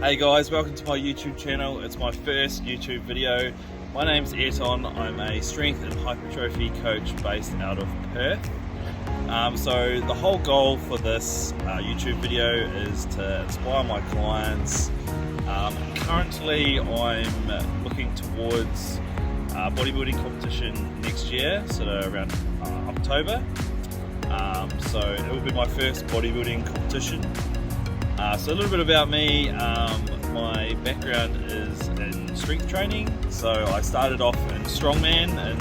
Hey guys, welcome to my YouTube channel. It's my first YouTube video. My name's Eton. I'm a strength and hypertrophy coach based out of Perth. So the whole goal for this YouTube video is to inspire my clients. Currently I'm looking towards a bodybuilding competition next year, sort of around October. So it will be my first bodybuilding competition. So a little bit about me. My background is in strength training. So I started off in strongman in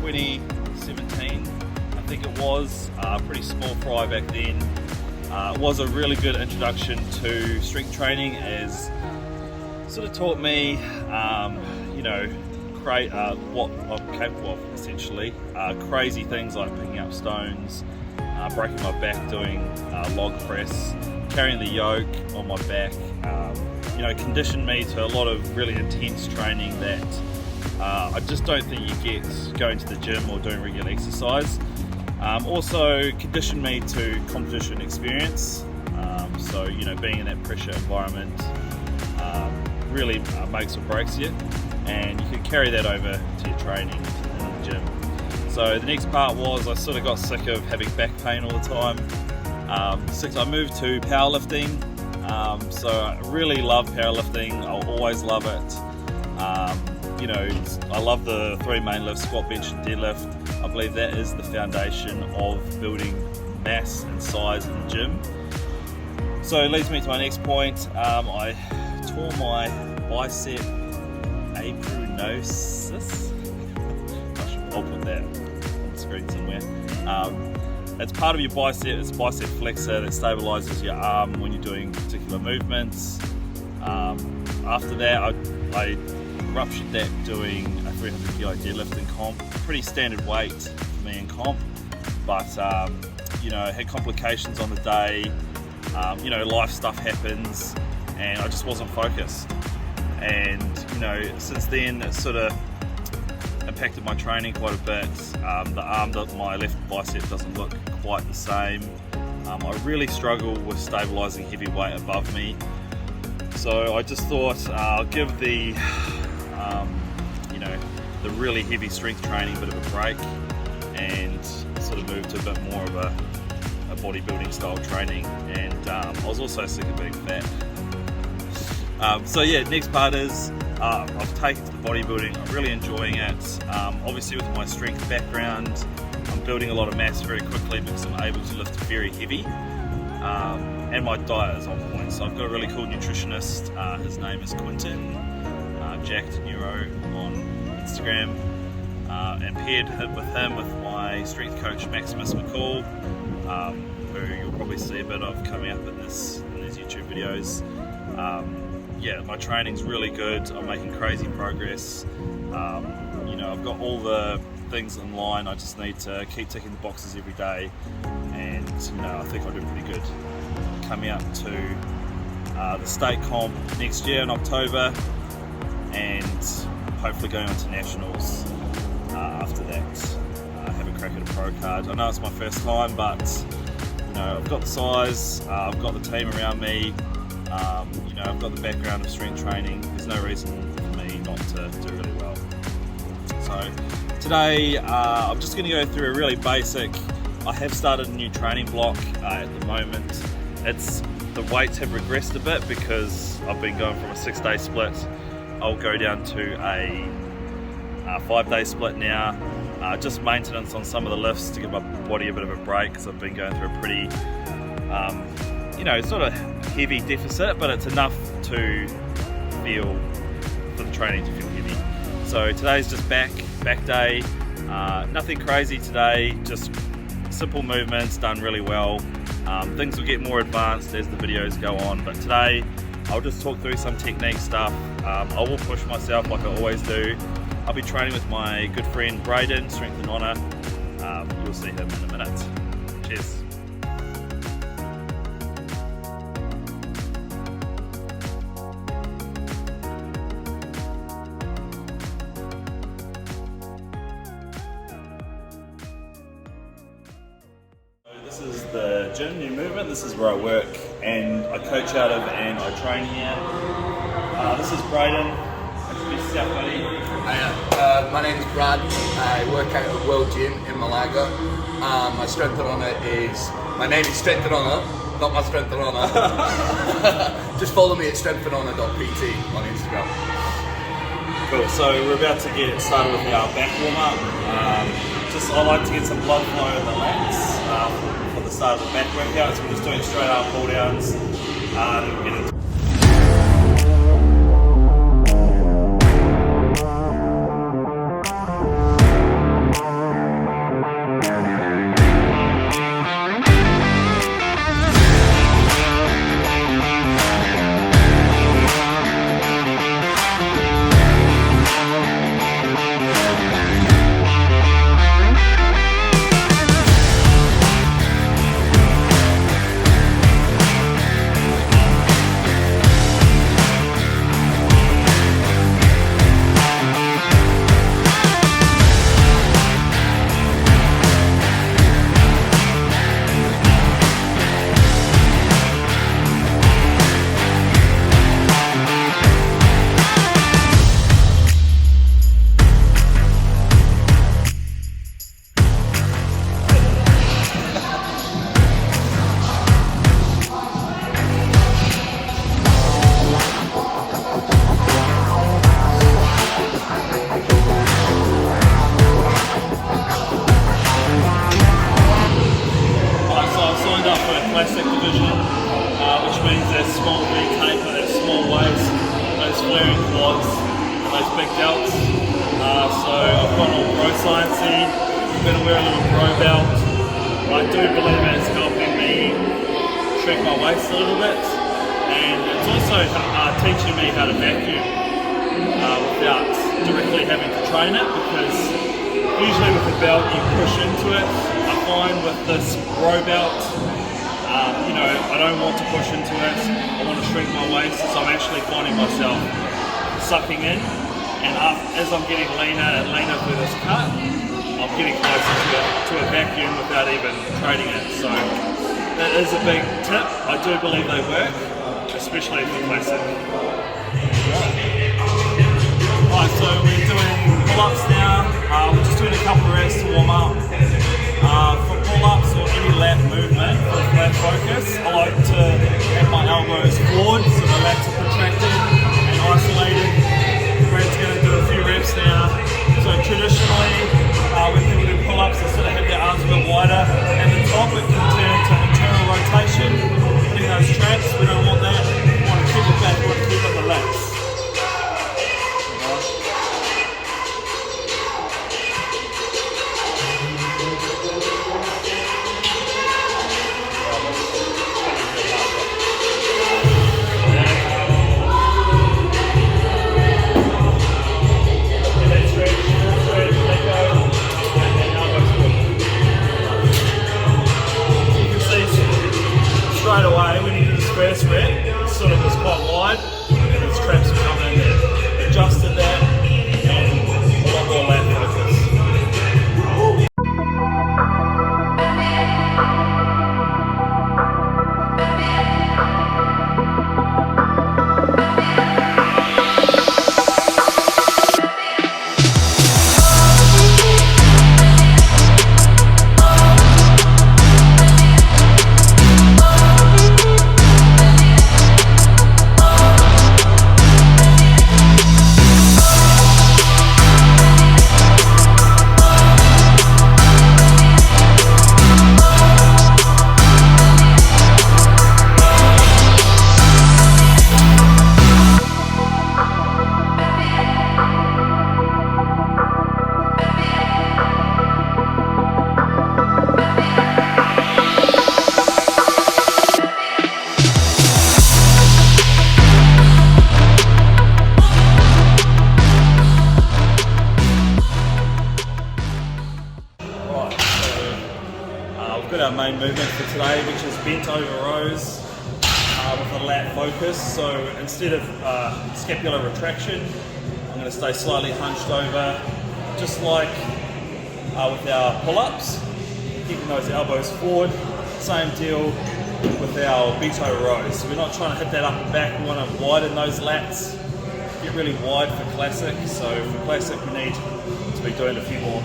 2017, I think it was. Pretty small fry back then. It was a really good introduction to strength training, as sort of taught me, what I'm capable of, essentially. Crazy things like picking up stones, breaking my back doing log press, carrying the yoke on my back. Conditioned me to a lot of really intense training that I just don't think you get going to the gym or doing regular exercise. Also conditioned me to competition experience. Being in that pressure environment really makes or breaks you, and you can carry that over to your training in the gym. So the next part was I sort of got sick of having back pain all the time. I moved to powerlifting. So I really love powerlifting. I'll always love it. I love the three main lifts: squat, bench and deadlift. I believe that is the foundation of building mass and size in the gym. So it leads me to my next point. I tore my bicep aponeurosis. I'll put that on the screen somewhere. It's part of your bicep. It's a bicep flexor that stabilizes your arm when you're doing particular movements. After that, I ruptured that doing a 300 kilo deadlift in comp. Pretty standard weight for me in comp, but had complications on the day. Life stuff happens, and I just wasn't focused. And since then, it's sort of impacted my training quite a bit. My left bicep doesn't look quite the same. I really struggle with stabilizing heavy weight above me. So I just thought I'll give the really heavy strength training a bit of a break and sort of move to a bit more of a bodybuilding style training. And I was also sick of being fat. Next part is I've taken to the bodybuilding. I'm really enjoying it. Obviously with my strength background, I'm building a lot of mass very quickly because I'm able to lift very heavy. And my diet is on point. So I've got a really cool nutritionist. His name is Quentin, Jacked Neuro on Instagram. And paired with him with my strength coach Maximus McCall, who you'll probably see a bit of coming up in these YouTube videos. My training's really good. I'm making crazy progress. I've got all the things in line. I just need to keep ticking the boxes every day, and I think I'll do pretty good. Coming up to the state comp next year in October, and hopefully going on to nationals after that. Have a crack at a pro card. I know it's my first time, but I've got the size, I've got the team around me. I've got the background of strength training. There's no reason for me not to do really well. So today I'm just going to go through a really basic. I have started a new training block at the moment. The weights have regressed a bit because I've been going from a 6-day split. I'll go down to a 5-day split now. Just maintenance on some of the lifts to give my body a bit of a break, because I've been going through a pretty sort of heavy deficit, but it's enough to feel for the training to feel heavy. So today's just back day. Nothing crazy today, just simple movements done really well. Things will get more advanced as the videos go on, but today I'll just talk through some technique stuff. I will push myself like I always do. I'll be training with my good friend Braden, Strength and Honor. You'll see him in a minute. Cheers. is the gym, New Movement. This is where I work and I coach out of and I train here. This is Braden. Introduce yourself, buddy. My name is Brad. I work out at World Gym in Malaga. My strength and honour is, my name is Strength and Honour, not my Strength and Honour. Just follow me at strengthandhonour.pt on Instagram. Cool, so we're about to get started with our back warm up. I like to get some blood flow in the lats for the start of the back workout, so we're just doing straight arm pull downs. Then we'll get into classic division, which means there's small V taper, there's small waist, those flaring quads, those big delts. So I've got all pro sciencey, I'm going to wear a little pro belt. I do believe it's helping me shrink my waist a little bit, and it's also teaching me how to vacuum without directly having to train it, because usually with the belt you push into it. I find with this pro belt, I don't want to push into it, I want to shrink my waist, so I'm actually finding myself sucking in, and as I'm getting leaner and leaner through this cut, I'm getting closer to a vacuum without even training it. So that is a big tip. I do believe they work, especially for classic. Right, so we're doing pull-ups now. We're just doing a couple of reps to warm up. For pull-ups or any lat movement, for lat focus, I like to have my elbows forward so the lats are contracted and isolated. Brad's going to do a few reps now. So traditionally, when people do pull-ups, they sort of have their arms a bit wider. At the top, it can turn into internal rotation, putting those traps. We don't want that. We want to keep it back, we want to keep it the lats. Straight away, when you do this first rep, it sort of was quite wide, and its traps will come in there. Adjusted that, and a lot more lat focus. Our main movement for today, which is bent over rows with a lat focus. So instead of scapular retraction, I'm going to stay slightly hunched over, just like with our pull-ups, keeping those elbows forward, Same deal with our Beto rows. So we're not trying to hit that upper back, we want to widen those lats, get really wide for classic. So for classic we need to be doing a few more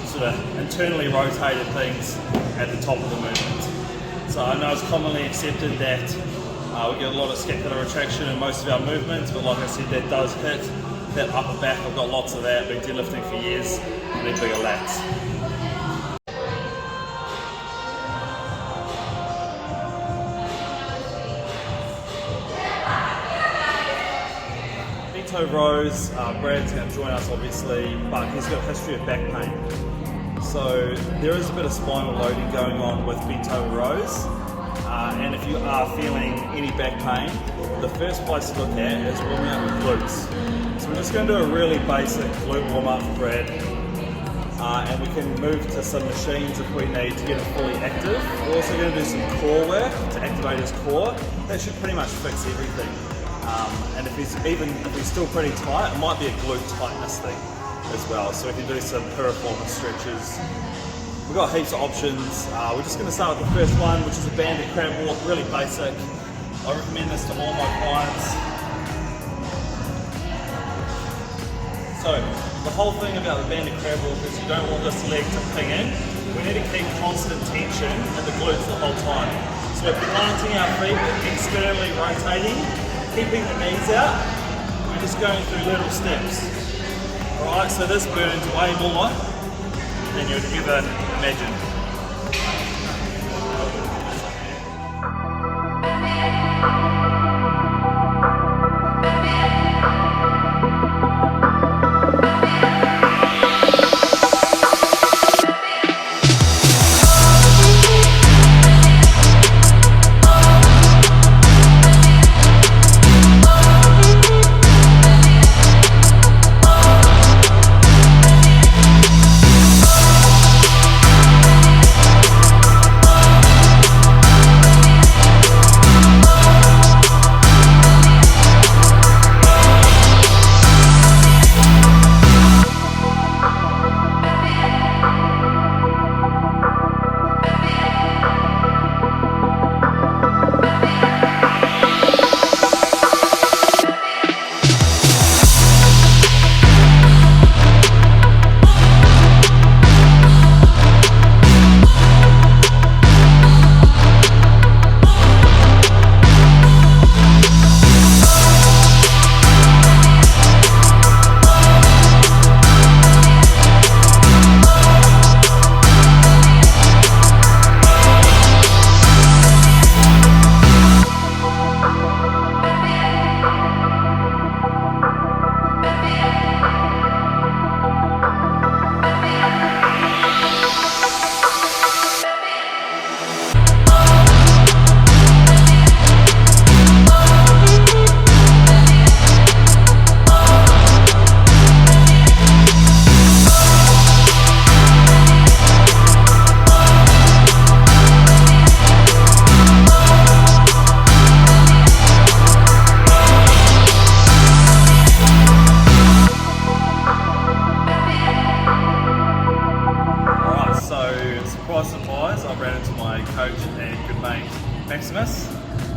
sort of internally rotated things at the top of the movement. So I know it's commonly accepted that we get a lot of scapular retraction in most of our movements, but like I said, that does hit that upper back. I've got lots of that, been deadlifting for years, I need bigger lats. Beto rows, Brad's going to join us obviously, but he's got a history of back pain. So there is a bit of spinal loading going on with Beto rows. And if you are feeling any back pain, the first place to look at is warming up with glutes. So we're just going to do a really basic glute warm up for Brad, and we can move to some machines if we need to get him fully active. We're also going to do some core work to activate his core. That should pretty much fix everything. And if he's still pretty tight, it might be a glute tightness thing as well. So we can do some piriformis stretches. We've got heaps of options. We're just going to start with the first one, which is a banded crab walk, really basic. I recommend this to all my clients. So the whole thing about the banded crab walk is you don't want this leg to ping in. We need to keep constant tension in the glutes the whole time. So we're planting our feet, externally rotating, keeping the knees out. We're just going through little steps. Alright, so this burns way more than you'd ever imagine.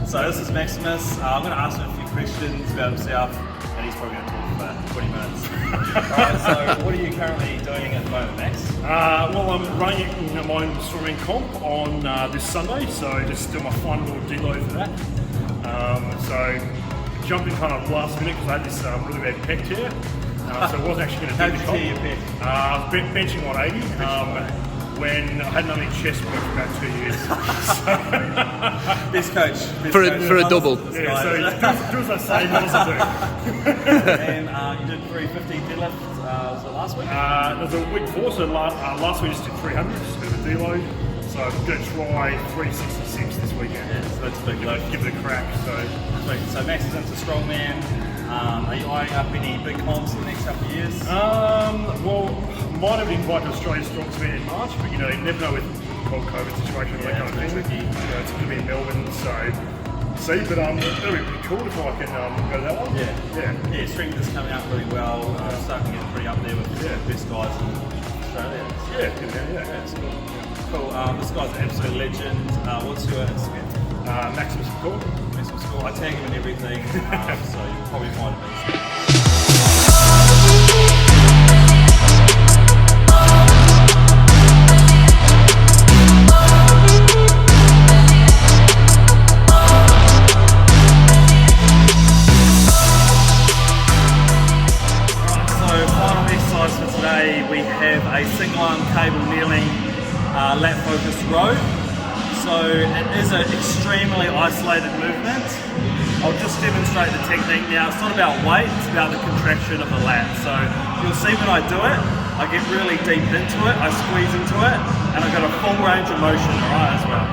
So this is Maximus. I'm going to ask him a few questions about himself, and he's probably going to talk for 20 minutes. Alright, so what are you currently doing at the moment, Max? Well, I'm running my own swimming comp on this Sunday, so just do my final little deload for that. So jumping kind of last minute because I had this really bad pec tear, so I wasn't actually going to do the comp. How did you tear your pec? Benching 180. When I hadn't done any chest work for about 2 years. Best coach. For a double. Yeah, so do as I say, not as I do. And you did 350 deadlift, was it last week? It was a week before, so last week I just did 300, just a bit of a deload. So I'm going to try 366 this weekend. Yeah, so that's a big load. Give it a crack. So Max is into strongman. Are you eyeing up any big comps in the next couple of years? Well, might have been invited to Australian Strongman in March, but you know, you never know with the whole COVID situation, that kind of thing. Tricky. You know, it's going to be in Melbourne, so see, but it'll be pretty cool if I can go that one. Yeah, strength is coming up really well. Starting to get pretty up there with the best guys in Australia. Yeah, it's cool. Cool. This guy's an absolute legend. What's your Instagram? Maximus Score. Maximum Score. I tag him in everything, so you'll probably find him easily. For today we have a single arm cable kneeling lat focused row. So it is an extremely isolated movement. I'll just demonstrate the technique now. It's not about weight, it's about the contraction of the lat. So you'll see when I do it, I get really deep into it, I squeeze into it, and I've got a full range of motion, alright, as well.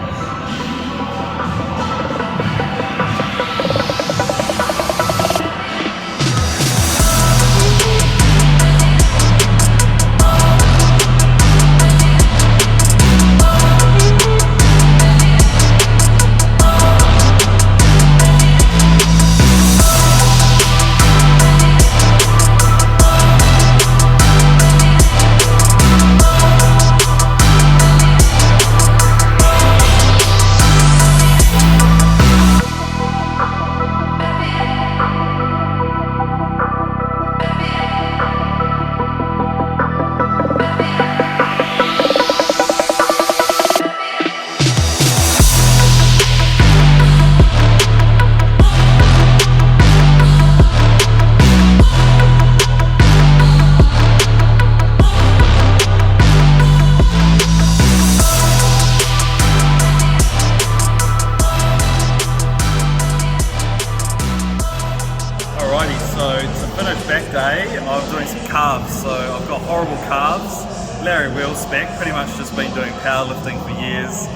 So to finish back day, I'm doing some calves. So I've got horrible calves. Larry Wheel spec, pretty much just been doing powerlifting for years.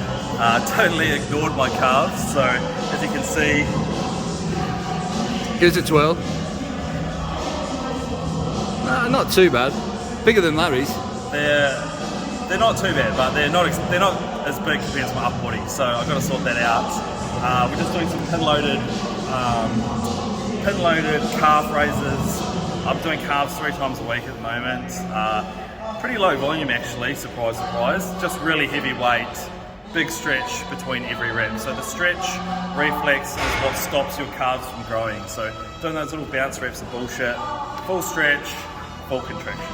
Totally ignored my calves. So as you can see, Here's a twirl. Not too bad. Bigger than Larry's. they're not too bad, but they're not as big compared to my upper body. So I've got to sort that out. We're just doing some pin loaded calf raises. I'm doing calves 3 times a week at the moment. Pretty low volume actually, surprise, surprise. Just really heavy weight, big stretch between every rep. So the stretch reflex is what stops your calves from growing. So doing those little bounce reps are bullshit. Full stretch, full contraction.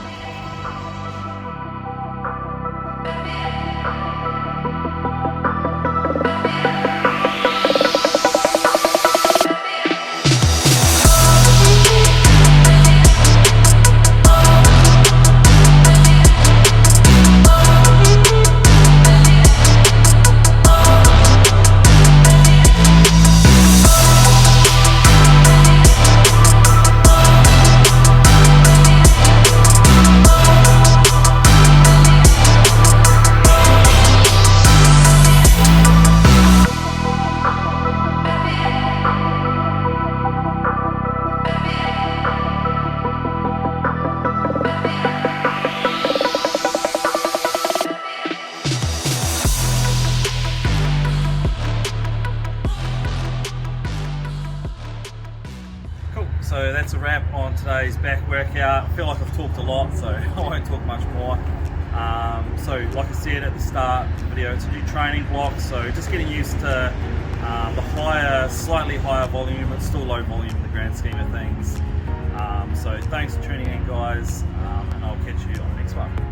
So that's a wrap on today's back workout. I feel like I've talked a lot, so I won't talk much more. So like I said at the start of the video, it's a new training block, so just getting used to the slightly higher volume, but still low volume in the grand scheme of things. So thanks for tuning in, guys, and I'll catch you on the next one.